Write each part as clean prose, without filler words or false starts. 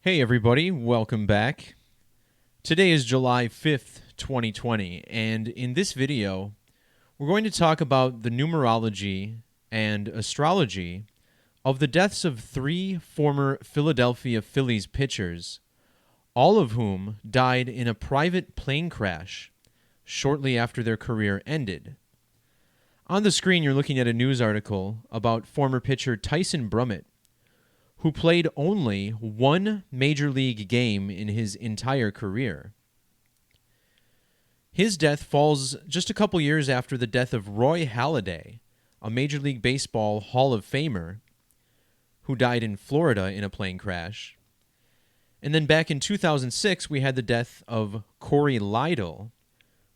Hey everybody, welcome back. Today is July 5th, 2020, and in this video, we're going to talk about the numerology and astrology of the deaths of three former Philadelphia Phillies pitchers, all of whom died in a private plane crash shortly after their career ended. On the screen, you're looking at a news article about former pitcher Tyson Brummett, who played only one major league game in his entire career. His death falls just a couple years after the death of Roy Halladay, a Major League Baseball Hall of Famer who died in Florida in a plane crash. And then back in 2006, we had the death of Corey Lidle,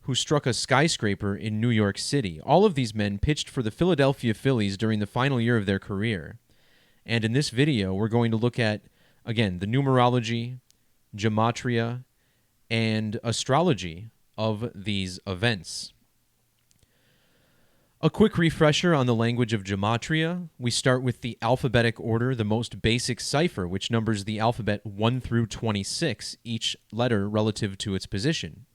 who struck a skyscraper in New York City. All of these men pitched for the Philadelphia Phillies during the final year of their career. And in this video, we're going to look at, again, the numerology, gematria, and astrology of these events. A quick refresher on the language of gematria. We start with the alphabetic order, the most basic cipher, which numbers the alphabet 1 through 26, each letter relative to its position.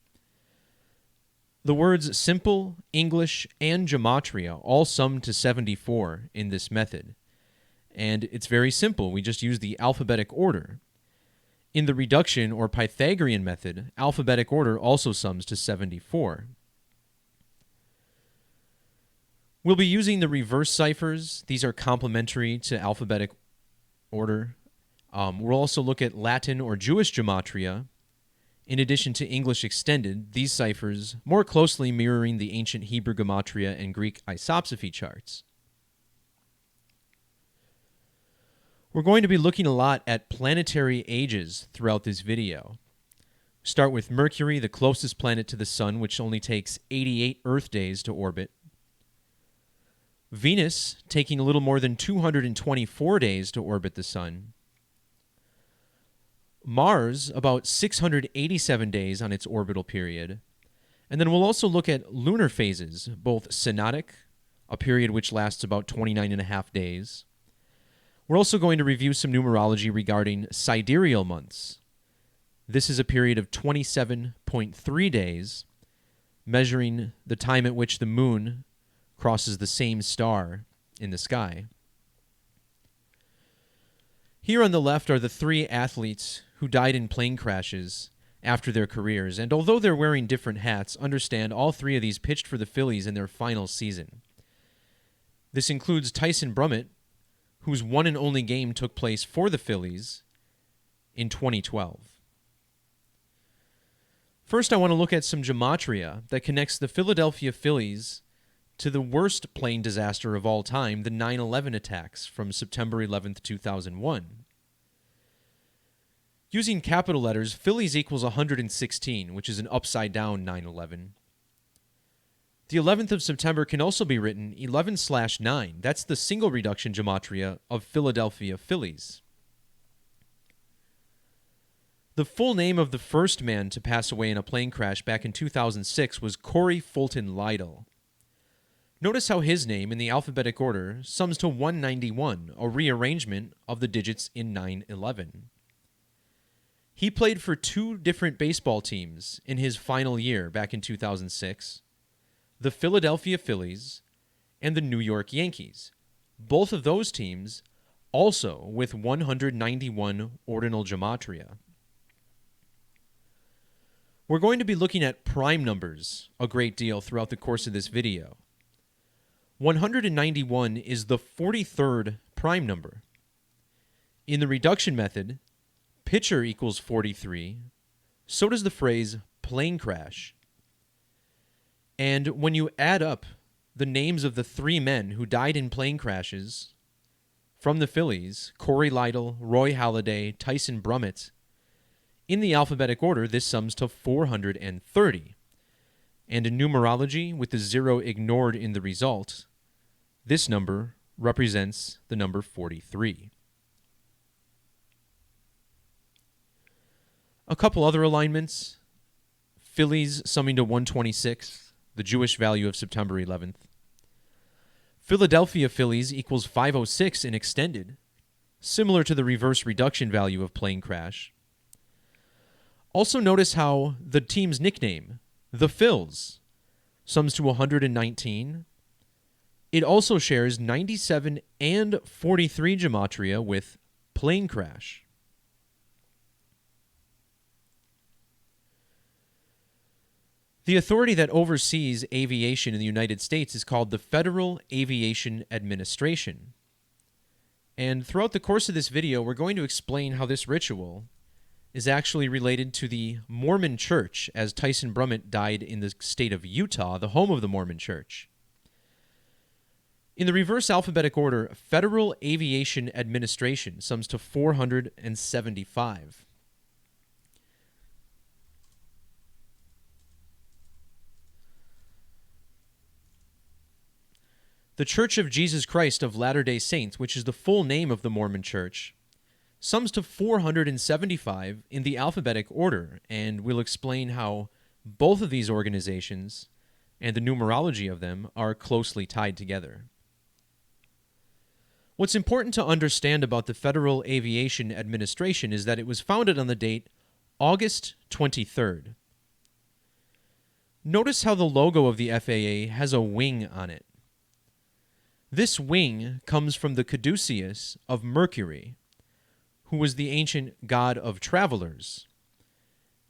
The words simple, English, and gematria all sum to 74 in this method. And it's very simple. We just use the alphabetic order. In the reduction or Pythagorean method, alphabetic order also sums to 74. We'll be using the reverse ciphers. These are complementary to alphabetic order. We'll also look at Latin or Jewish gematria. In addition to English extended, these ciphers more closely mirroring the ancient Hebrew gematria and Greek isopsephy charts. We're going to be looking a lot at planetary ages throughout this video. Start with Mercury, the closest planet to the Sun, which only takes 88 Earth days to orbit. Venus, taking a little more than 224 days to orbit the Sun. Mars, about 687 days on its orbital period. And then we'll also look at lunar phases, both synodic, a period which lasts about 29.5 days. We're also going to review some numerology regarding sidereal months. This is a period of 27.3 days, measuring the time at which the moon crosses the same star in the sky. Here on the left are the three athletes who died in plane crashes after their careers, and although they're wearing different hats, understand all three of these pitched for the Phillies in their final season. This includes Tyson Brummett, whose one and only game took place for the Phillies in 2012. First, I want to look at some gematria that connects the Philadelphia Phillies to the worst plane disaster of all time, the 9/11 attacks from September 11th, 2001. Using capital letters, Phillies equals 116, which is an upside-down 9/11. The 11th of September can also be written 11/9. That's the single reduction gematria of Philadelphia Phillies. The full name of the first man to pass away in a plane crash back in 2006 was Corey Fulton Lidle. Notice how his name in the alphabetic order sums to 191, a rearrangement of the digits in 9/11. He played for two different baseball teams in his final year back in 2006. The Philadelphia Phillies, and the New York Yankees. Both of those teams also with 191 ordinal gematria. We're going to be looking at prime numbers a great deal throughout the course of this video. 191 is the 43rd prime number. In the reduction method, pitcher equals 43. So does the phrase plane crash. And when you add up the names of the three men who died in plane crashes from the Phillies, Corey Lidle, Roy Halladay, Tyson Brummett, in the alphabetic order, this sums to 430. And in numerology, with the 0 ignored in the result, this number represents the number 43. A couple other alignments. Phillies summing to 126. The Jewish value of September 11th. Philadelphia Phillies equals 506 in extended. similar to the reverse reduction value of plane crash. Also notice how the team's nickname, the Phillies, sums to 119. It also shares 97 and 43 gematria with plane crash. The authority that oversees aviation in the United States is called the Federal Aviation Administration. And throughout the course of this video, we're going to explain how this ritual is actually related to the Mormon Church, as Tyson Brummett died in the state of Utah, the home of the Mormon Church. In the reverse alphabetic order, Federal Aviation Administration sums to 475. The Church of Jesus Christ of Latter-day Saints, which is the full name of the Mormon Church, sums to 475 in the alphabetic order, and we'll explain how both of these organizations and the numerology of them are closely tied together. What's important to understand about the Federal Aviation Administration is that it was founded on the date August 23rd. Notice how the logo of the FAA has a wing on it. This wing comes from the caduceus of Mercury, who was the ancient god of travelers.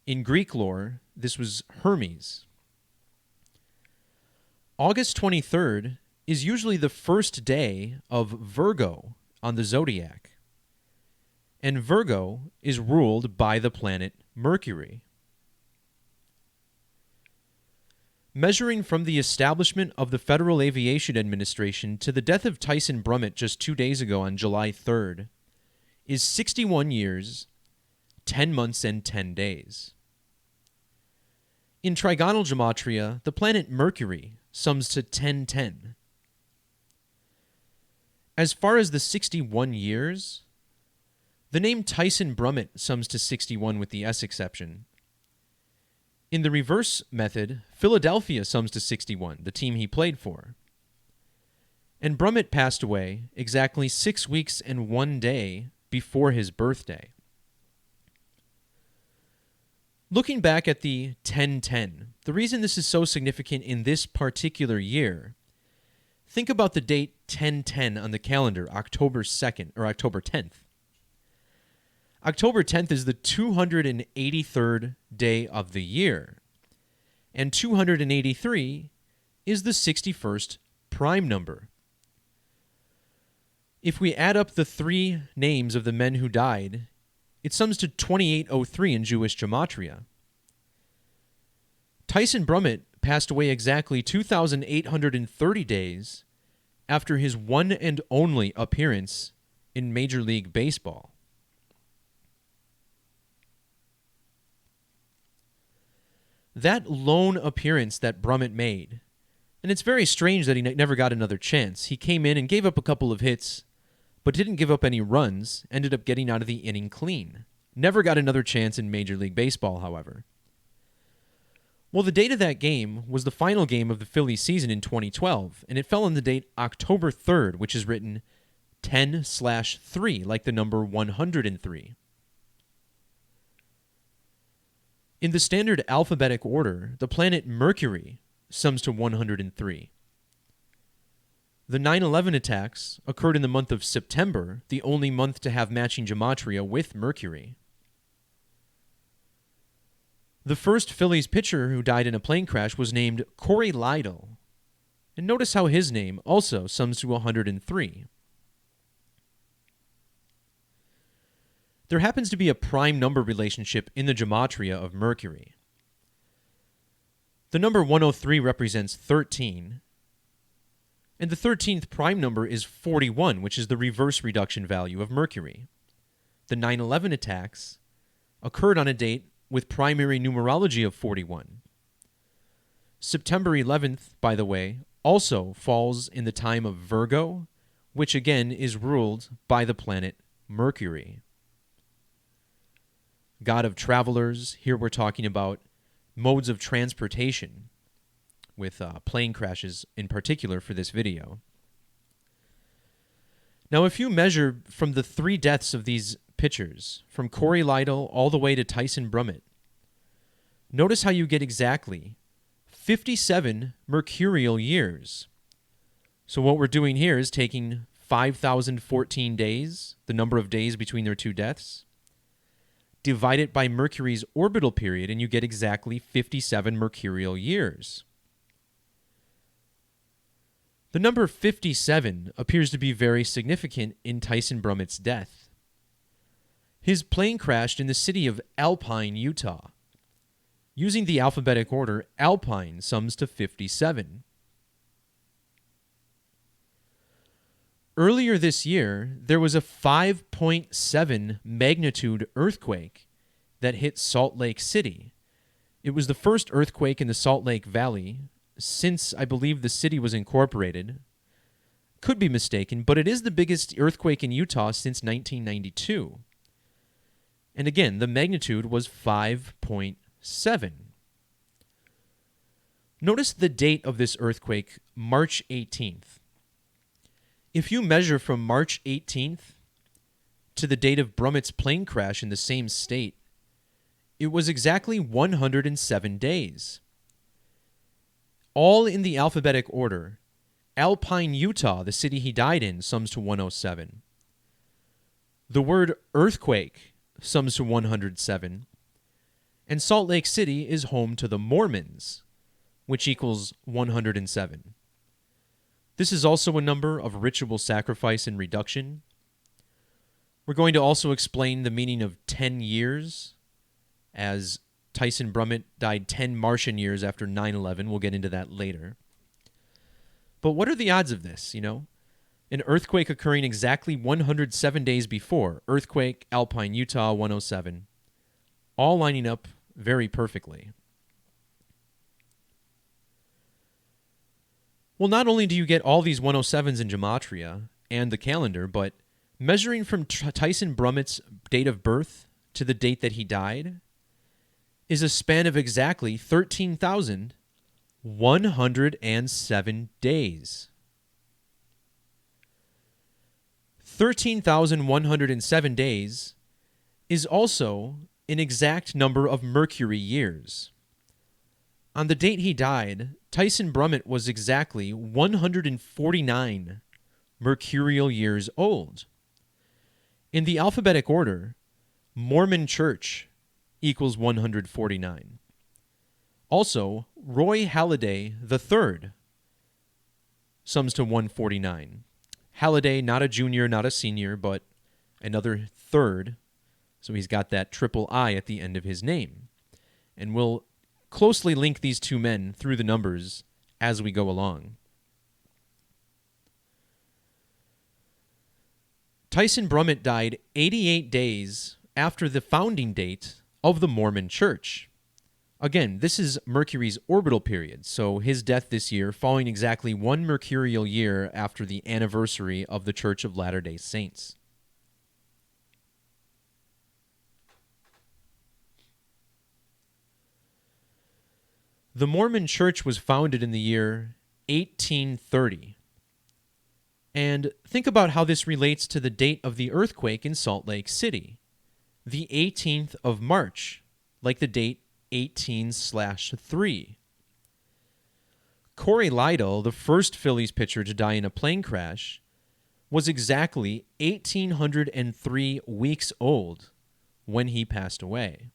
In Greek lore, this was Hermes. August 23rd is usually the first day of Virgo on the zodiac, and Virgo is ruled by the planet Mercury. Measuring from the establishment of the Federal Aviation Administration to the death of Tyson Brummett just 2 days ago on July 3rd is 61 years, 10 months, and 10 days. In trigonal gematria, the planet Mercury sums to 1010. As far as the 61 years, the name Tyson Brummett sums to 61 with the S exception. In the reverse method, Philadelphia sums to 61, the team he played for. And Brummett passed away exactly 6 weeks and 1 day before his birthday. Looking back at the 1010, the reason this is so significant in this particular year, think about the date 1010 on the calendar, October 2nd or October 10th. October 10th is the 283rd day of the year, and 283 is the 61st prime number. If we add up the 3 names of the men who died, it sums to 2803 in Jewish gematria. Tyson Brummett passed away exactly 2,830 days after his one and only appearance in Major League Baseball. That lone appearance that Brummett made, and it's very strange that he never got another chance. He came in and gave up a couple of hits, but didn't give up any runs, ended up getting out of the inning clean. Never got another chance in Major League Baseball, however. Well, the date of that game was the final game of the Phillies season in 2012, and it fell on the date October 3rd, which is written 10/3, like the number 103. In the standard alphabetic order, the planet Mercury sums to 103. The 9/11 attacks occurred in the month of September, the only month to have matching gematria with Mercury. The first Phillies pitcher who died in a plane crash was named Corey Lidle. And notice how his name also sums to 103. There happens to be a prime number relationship in the gematria of Mercury. The number 103 represents 13, and the 13th prime number is 41, which is the reverse reduction value of Mercury. The 9/11 attacks occurred on a date with primary numerology of 41. September 11th, by the way, also falls in the time of Virgo, which again is ruled by the planet Mercury. God of travelers, here we're talking about modes of transportation, with plane crashes in particular for this video. Now, if you measure from the three deaths of these pitchers, from Corey Lytle all the way to Tyson Brummett, notice how you get exactly 57 mercurial years. So what we're doing here is taking 5,014 days, the number of days between their two deaths, divide it by Mercury's orbital period, and you get exactly 57 mercurial years. The number 57 appears to be very significant in Tyson Brummett's death. His plane crashed in the city of Alpine, Utah. Using the alphabetic order, Alpine sums to 57. Earlier this year, there was a 5.7 magnitude earthquake that hit Salt Lake City. It was the first earthquake in the Salt Lake Valley since, I believe, the city was incorporated. Could be mistaken, but it is the biggest earthquake in Utah since 1992. And again, the magnitude was 5.7. Notice the date of this earthquake, March 18th. If you measure from March 18th to the date of Brummett's plane crash in the same state, it was exactly 107 days. All in the alphabetic order. Alpine, Utah, the city he died in, sums to 107. The word earthquake sums to 107. And Salt Lake City is home to the Mormons, which equals 107. This is also a number of ritual sacrifice and reduction. We're going to also explain the meaning of 10 years, as Tyson Brummett died 10 Martian years after 9/11. We'll get into that later. But what are the odds of this, An earthquake occurring exactly 107 days before. Earthquake, Alpine, Utah, 107. All lining up very perfectly. Well, not only do you get all these 107s in Gematria and the calendar, but measuring from Tyson Brummett's date of birth to the date that he died is a span of exactly 13,107 days. 13,107 days is also an exact number of Mercury years. On the date he died, Tyson Brummett was exactly 149 mercurial years old. In the alphabetic order, Mormon Church equals 149. Also, Roy Halladay III sums to 149. Halladay, not a junior, not a senior, but another third. So he's got that triple I at the end of his name. And we'll closely link these two men through the numbers as we go along. Tyson Brummett died 88 days after the founding date of the Mormon Church. Again, this is Mercury's orbital period, so his death this year falling exactly one mercurial year after the anniversary of the Church of Latter-day Saints. The Mormon Church was founded in the year 1830. And think about how this relates to the date of the earthquake in Salt Lake City. The 18th of March, like the date 18/3. Corey Lytle, the first Phillies pitcher to die in a plane crash, was exactly 1,803 weeks old when he passed away.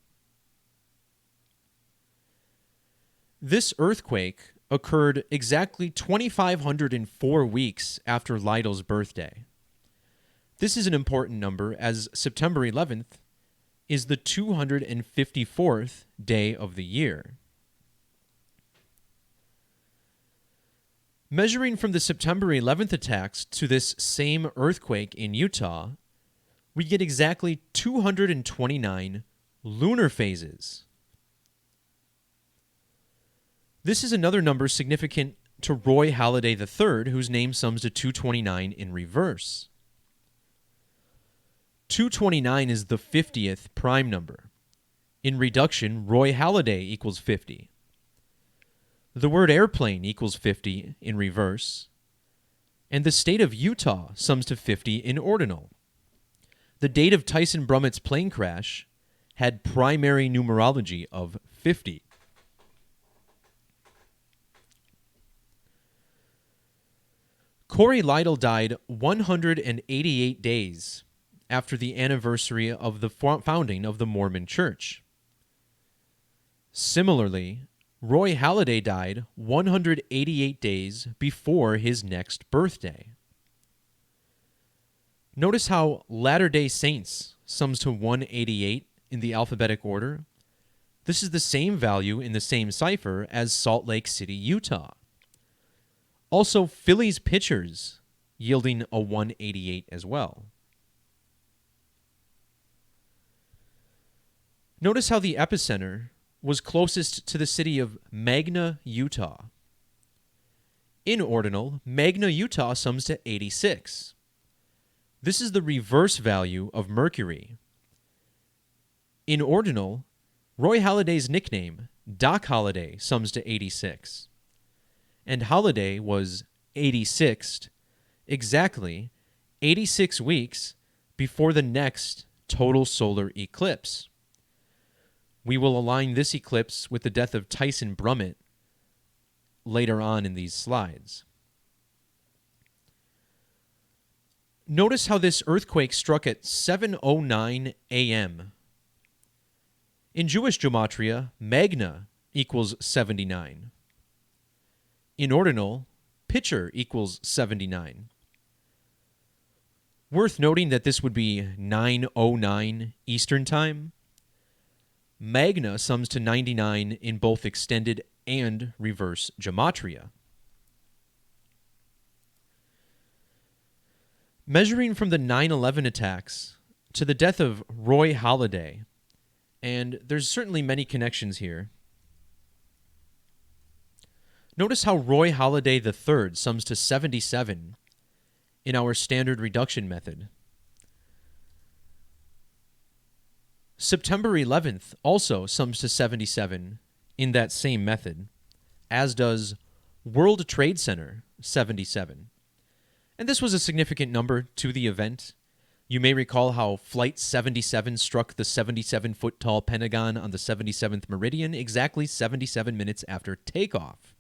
This earthquake occurred exactly 2,504 weeks after Lytle's birthday. This is an important number, as September 11th is the 254th day of the year. Measuring from the September 11th attacks to this same earthquake in Utah, we get exactly 229 lunar phases. This is another number significant to Roy Halladay III, whose name sums to 229 in reverse. 229 is the 50th prime number. In reduction, Roy Halladay equals 50. The word airplane equals 50 in reverse. And the state of Utah sums to 50 in ordinal. The date of Tyson Brummett's plane crash had primary numerology of 50. Corey Lytle died 188 days after the anniversary of the founding of the Mormon Church. Similarly, Roy Halladay died 188 days before his next birthday. Notice how Latter-day Saints sums to 188 in the alphabetic order. This is the same value in the same cipher as Salt Lake City, Utah. Also, Phillies pitchers yielding a 188 as well. Notice how the epicenter was closest to the city of Magna, Utah. In ordinal, Magna, Utah sums to 86. This is the reverse value of Mercury. In ordinal, Roy Halladay's nickname, Doc Holliday, sums to 86. And Holliday was 86th, exactly 86 weeks before the next total solar eclipse. We will align this eclipse with the death of Tyson Brummett later on in these slides. Notice how this earthquake struck at 7:09 a.m. In Jewish gematria, Magna equals 79. In ordinal, Pitcher equals 79. Worth noting that this would be 9:09 Eastern Time. Magna sums to 99 in both extended and reverse gematria. Measuring from the 9/11 attacks to the death of Roy Halladay, and there's certainly many connections here. Notice how Roy Halladay III sums to 77 in our standard reduction method. September 11th also sums to 77 in that same method, as does World Trade Center 77. And this was a significant number to the event. You may recall how Flight 77 struck the 77-foot-tall Pentagon on the 77th meridian exactly 77 minutes after takeoff.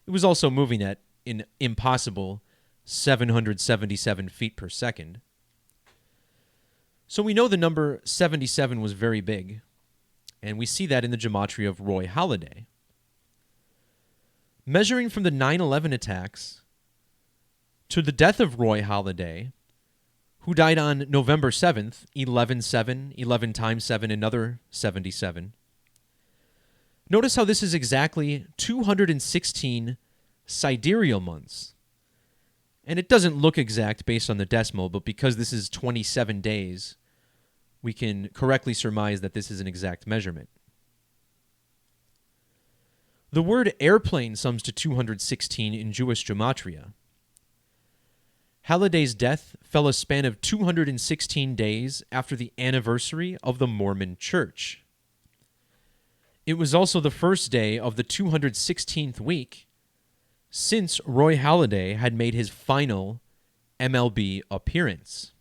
It was also moving at an impossible 777 feet per second. So we know the number 77 was very big, and we see that in the gematria of Roy Halladay. Measuring from the 9/11 attacks to the death of Roy Halladay, who died on November 7th, 11/7, 11 times 7, another 77. Notice how this is exactly 216 sidereal months. And it doesn't look exact based on the decimal, but because this is 27 days, we can correctly surmise that this is an exact measurement. The word airplane sums to 216 in Jewish gematria. Halladay's death fell a span of 216 days after the anniversary of the Mormon Church. It was also the first day of the 216th week since Roy Halladay had made his final MLB appearance.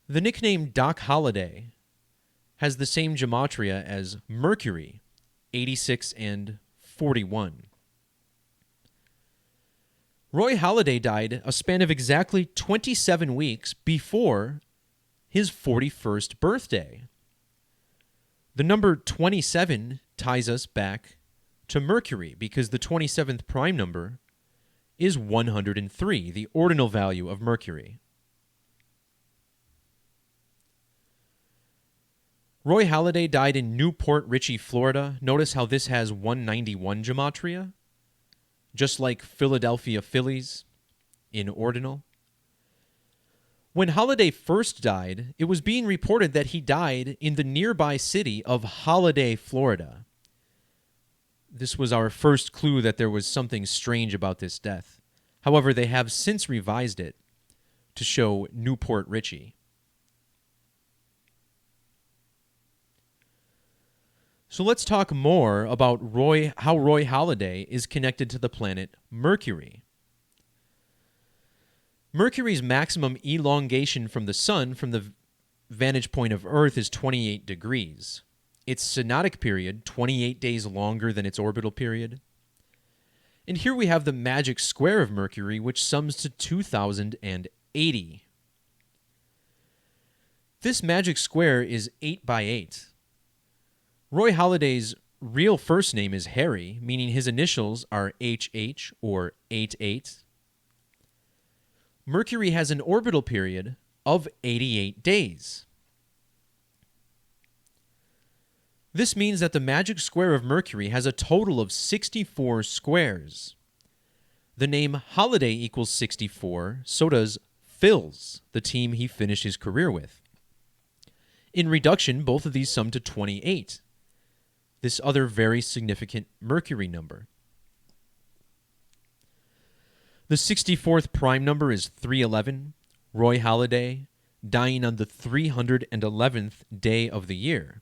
The nickname Doc Holliday has the same gematria as Mercury, 86 and 41. Roy Halladay died a span of exactly 27 weeks before his 41st birthday. The number 27 ties us back to Mercury because the 27th prime number is 103, the ordinal value of Mercury. Roy Halladay died in Newport Richey, Florida. Notice how this has 191 gematria, just like Philadelphia Phillies in ordinal. When Halladay first died, it was being reported that he died in the nearby city of Holiday, Florida. This was our first clue that there was something strange about this death. However, they have since revised it to show Newport Richey. So let's talk more about how Roy Halladay is connected to the planet Mercury. Mercury's maximum elongation from the Sun from the vantage point of Earth is 28 degrees. Its synodic period, 28 days longer than its orbital period. And here we have the magic square of Mercury, which sums to 2080. This magic square is 8 by 8. Roy Halladay's real first name is Harry, meaning his initials are HH or 88. Mercury has an orbital period of 88 days. This means that the magic square of Mercury has a total of 64 squares. The name Halladay equals 64, so does Phillies, the team he finished his career with. In reduction, both of these sum to 28, this other very significant Mercury number. The 64th prime number is 311, Roy Halladay dying on the 311th day of the year.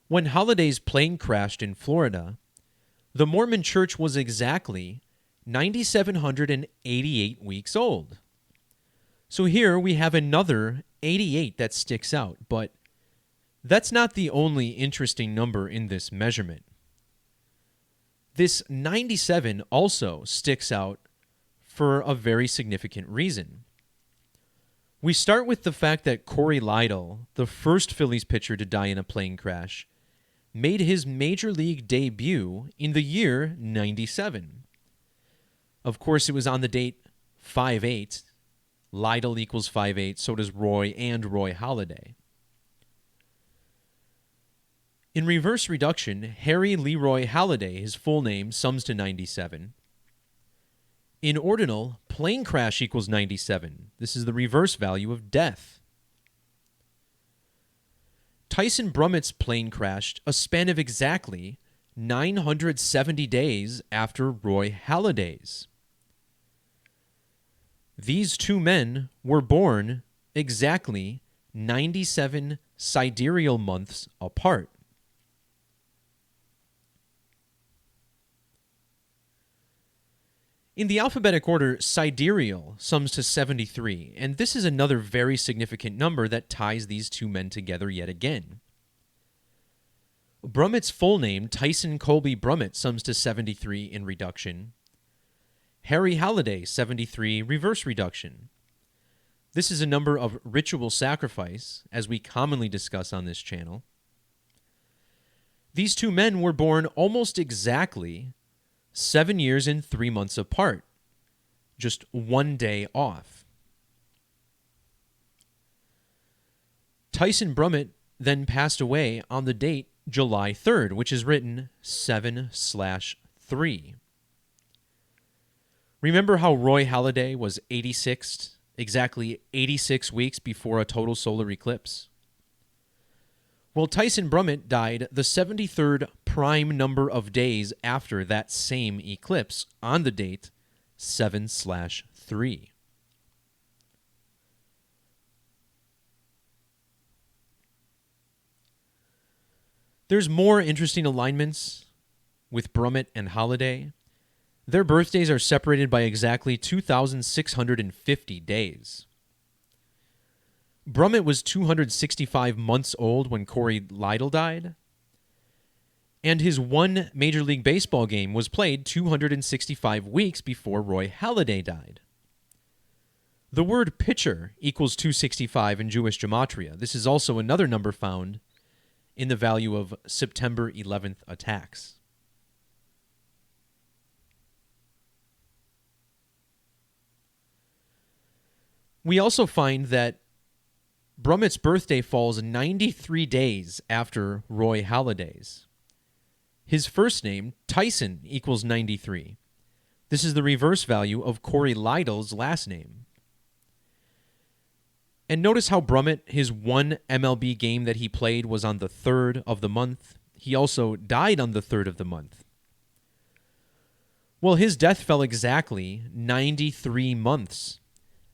When Halladay's plane crashed in Florida, the Mormon Church was exactly 9,788 weeks old. So here we have another 88 that sticks out, but that's not the only interesting number in this measurement. This 97 also sticks out for a very significant reason. We start with the fact that Corey Lidle, the first Phillies pitcher to die in a plane crash, made his major league debut in the year 97. Of course, it was on the date 5/8. Lidle equals 5/8, so does Roy and Roy Halladay. In reverse reduction, Harry Leroy Halladay, his full name, sums to 97. In ordinal, plane crash equals 97. This is the reverse value of death. Tyson Brummett's plane crashed a span of exactly 970 days after Roy Halladay's. These two men were born exactly 97 sidereal months apart. In the alphabetic order, sidereal sums to 73, and this is another very significant number that ties these two men together yet again. Brummett's full name, Tyson Colby Brummett, sums to 73 in reduction. Harry Halladay, 73, reverse reduction. This is a number of ritual sacrifice, as we commonly discuss on this channel. These two men were born almost exactly 7 years and 3 months apart, just 1 day off. Tyson Brummett then passed away on the date July 3rd, which is written 7/3. Remember how Roy Halladay was 86, exactly 86 weeks before a total solar eclipse? Well, Tyson Brummett died the 73rd prime number of days after that same eclipse on the date 7/3. There's more interesting alignments with Brummett and Halladay. Their birthdays are separated by exactly 2,650 days. Brummett was 265 months old when Corey Lidle died, and his one Major League Baseball game was played 265 weeks before Roy Halladay died. The word pitcher equals 265 in Jewish Gematria. This is also another number found in the value of September 11th attacks. We also find that Brummett's birthday falls 93 days after Roy Halladay's. His first name, Tyson, equals 93. This is the reverse value of Corey Lidle's last name. And notice how Brummett, his one MLB game that he played was on the 3rd of the month. He also died on the 3rd of the month. Well, his death fell exactly 93 months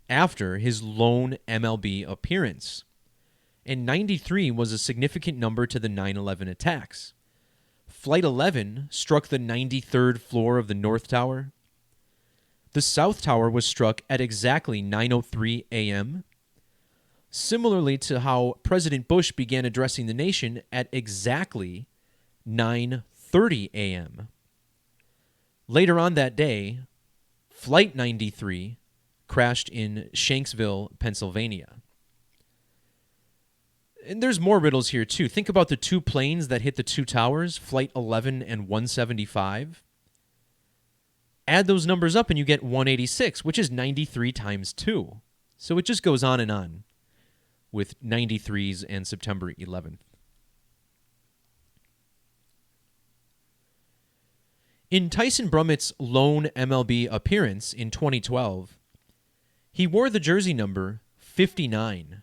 after his lone MLB appearance. and 93 was a significant number to the 9/11 attacks. Flight 11 struck the 93rd floor of the North Tower. The South Tower was struck at exactly 9:03 a.m., similarly to how President Bush began addressing the nation at exactly 9:30 a.m. Later on that day, Flight 93 crashed in Shanksville, Pennsylvania. And there's more riddles here, too. Think about the two planes that hit the two towers, Flight 11 and 175. Add those numbers up and you get 186, which is 93 times 2. So it just goes on with 93s and September 11th. In Tyson Brummett's lone MLB appearance in 2012, he wore the jersey number 59.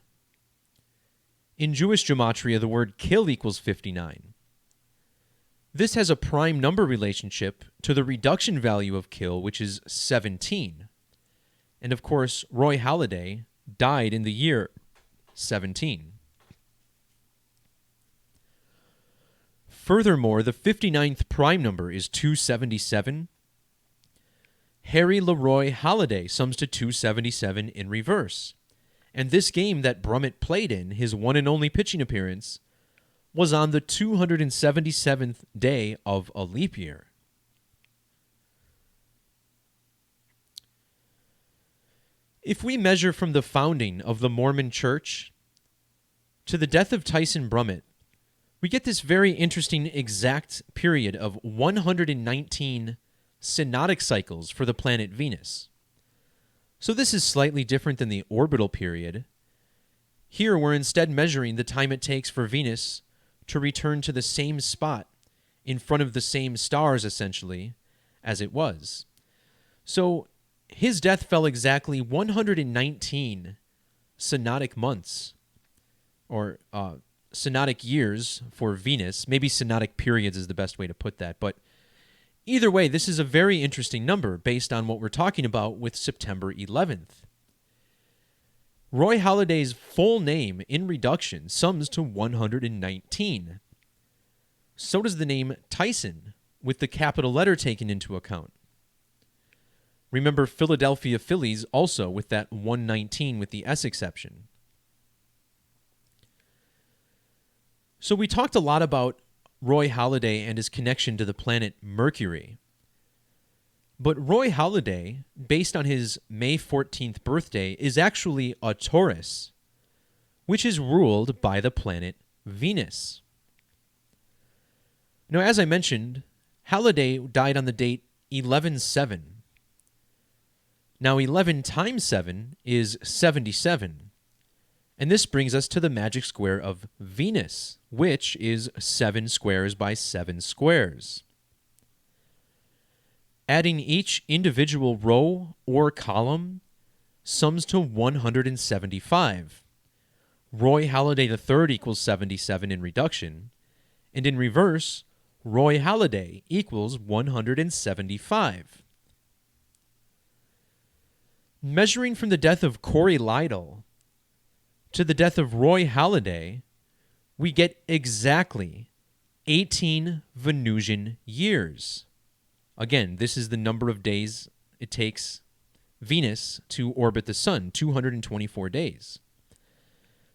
In Jewish gematria, the word kill equals 59. This has a prime number relationship to the reduction value of kill, which is 17. And of course, Roy Halladay died in the year 17. Furthermore, the 59th prime number is 277. Harry Leroy Halladay sums to 277 in reverse. And this game that Brummett played in, his one and only pitching appearance, was on the 277th day of a leap year. If we measure from the founding of the Mormon Church to the death of Tyson Brummett, we get this very interesting exact period of 119 synodic cycles for the planet Venus. So this is slightly different than the orbital period. Here we're instead measuring the time it takes for Venus to return to the same spot in front of the same stars, essentially, as it was. So his death fell exactly 119 synodic months, or synodic years for Venus. Maybe synodic periods is the best way to put that, but either way, this is a very interesting number based on what we're talking about with September 11th. Roy Halladay's full name in reduction sums to 119. So does the name Tyson, with the capital letter taken into account. Remember Philadelphia Phillies also with that 119 with the S exception. So we talked a lot about Roy Halladay and his connection to the planet Mercury. But Roy Halladay, based on his May 14th birthday, is actually a Taurus, which is ruled by the planet Venus. Now, as I mentioned, Halladay died on the date 11/7. Now, 11 times 7 is 77. And this brings us to the magic square of Venus, which is 7 squares by 7 squares. Adding each individual row or column sums to 175. Roy Halladay III equals 77 in reduction, and in reverse, Roy Halladay equals 175. Measuring from the death of Corey Lidle to the death of Roy Halladay, we get exactly 18 Venusian years. Again, this is the number of days it takes Venus to orbit the Sun, 224 days.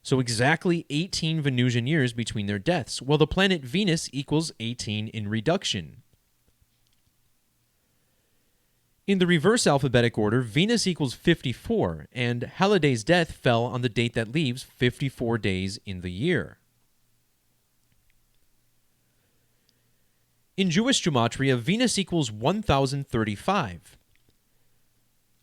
So exactly 18 Venusian years between their deaths. Well, the planet Venus equals 18 in reduction. In the reverse alphabetic order, Venus equals 54, and Halladay's death fell on the date that leaves 54 days in the year. In Jewish gematria, Venus equals 1035.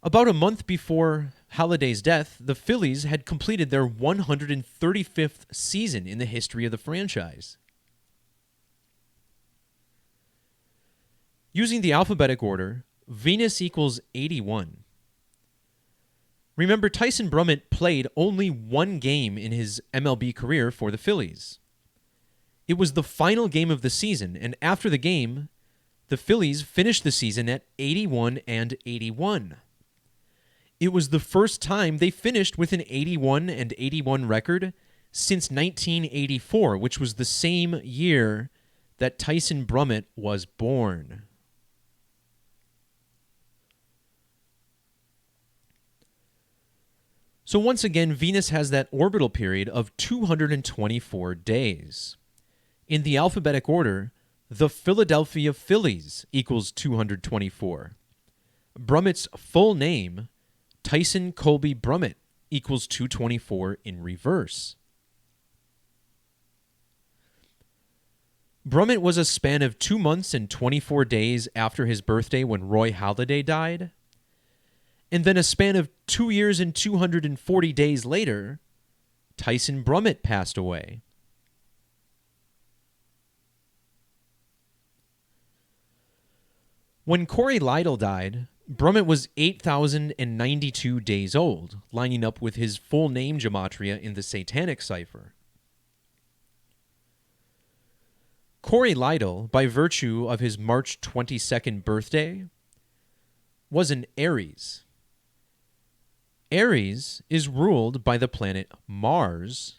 About a month before Halladay's death, the Phillies had completed their 135th season in the history of the franchise. Using the alphabetic order, Venus equals 81. Remember, Tyson Brummett played only one game in his MLB career for the Phillies. It was the final game of the season, and after the game, the Phillies finished the season at 81-81. It was the first time they finished with an 81-81 record since 1984, which was the same year that Tyson Brummett was born. So once again, Venus has that orbital period of 224 days. In the alphabetic order, the Philadelphia Phillies equals 224. Brummett's full name, Tyson Colby Brummett, equals 224 in reverse. Brummett was a span of 2 months and 24 days after his birthday when Roy Halladay died. And then a span of 2 years and 240 days later, Tyson Brummett passed away. When Corey Lytle died, Brummett was 8,092 days old, lining up with his full name gematria in the Satanic cipher. Corey Lytle, by virtue of his March 22nd birthday, was an Aries. Aries is ruled by the planet Mars.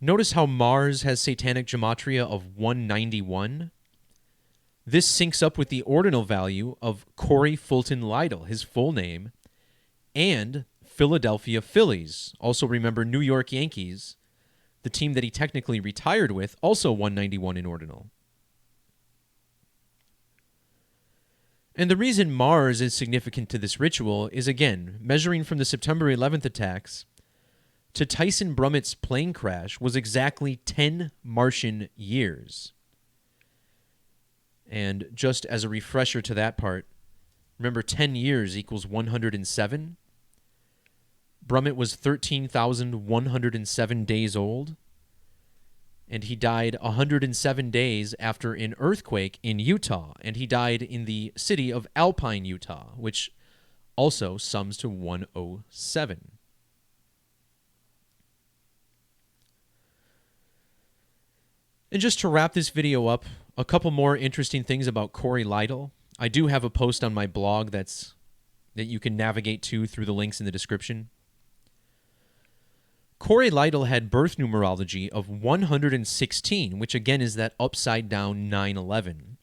Notice how Mars has Satanic gematria of 191. This syncs up with the ordinal value of Corey Fulton Lytle, his full name, and Philadelphia Phillies. Also remember New York Yankees, the team that he technically retired with, also 191 in ordinal. And the reason Mars is significant to this ritual is, again, measuring from the September 11th attacks to Tyson Brummett's plane crash was exactly 10 Martian years. And just as a refresher to that part, remember 10 years equals 107. Brummett was 13,107 days old, and he died 107 days after an earthquake in Utah, and he died in the city of Alpine, Utah, which also sums to 107. And just to wrap this video up, a couple more interesting things about Corey Lytle. I do have a post on my blog that you can navigate to through the links in the description. Corey Lytle had birth numerology of 116, which again is that upside down 911.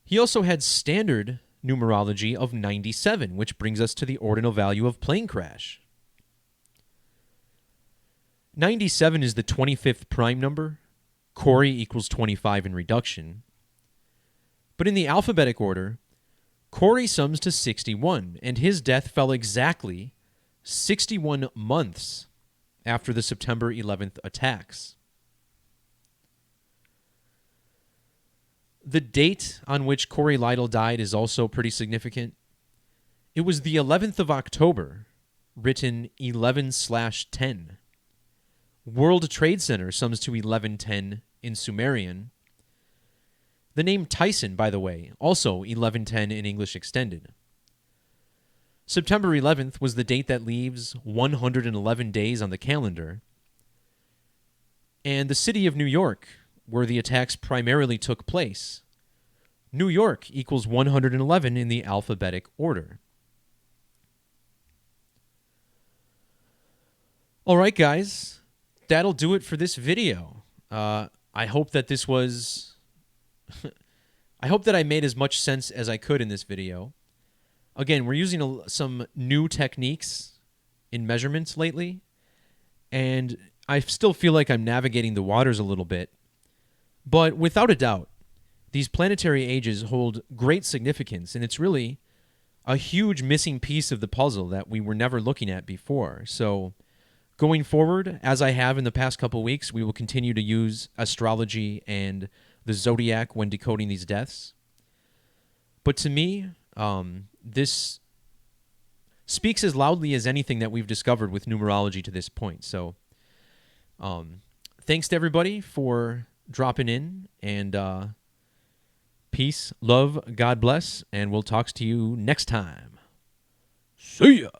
He also had standard numerology of 97, which brings us to the ordinal value of plane crash. 97 is the 25th prime number. Corey equals 25 in reduction. But in the alphabetic order, Corey sums to 61, and his death fell exactly 61 months after the September 11th attacks. The date on which Corey Lytle died is also pretty significant. It was the 11th of October, written 11/10. World Trade Center sums to 1110 in Sumerian. The name Tyson, by the way, also 1110 in English Extended. September 11th was the date that leaves 111 days on the calendar. And the city of New York, where the attacks primarily took place, New York equals 111 in the alphabetic order. All right, guys. That'll do it for this video. I hope that this was... I hope that I made as much sense as I could in this video. Again, we're using some new techniques in measurements lately, and I still feel like I'm navigating the waters a little bit. But without a doubt, these planetary ages hold great significance, and it's really a huge missing piece of the puzzle that we were never looking at before. So going forward, as I have in the past couple weeks, we will continue to use astrology and the zodiac when decoding these deaths. But to me, this speaks as loudly as anything that we've discovered with numerology to this point. So thanks to everybody for dropping in, and peace, love, God bless, and we'll talk to you next time. See ya!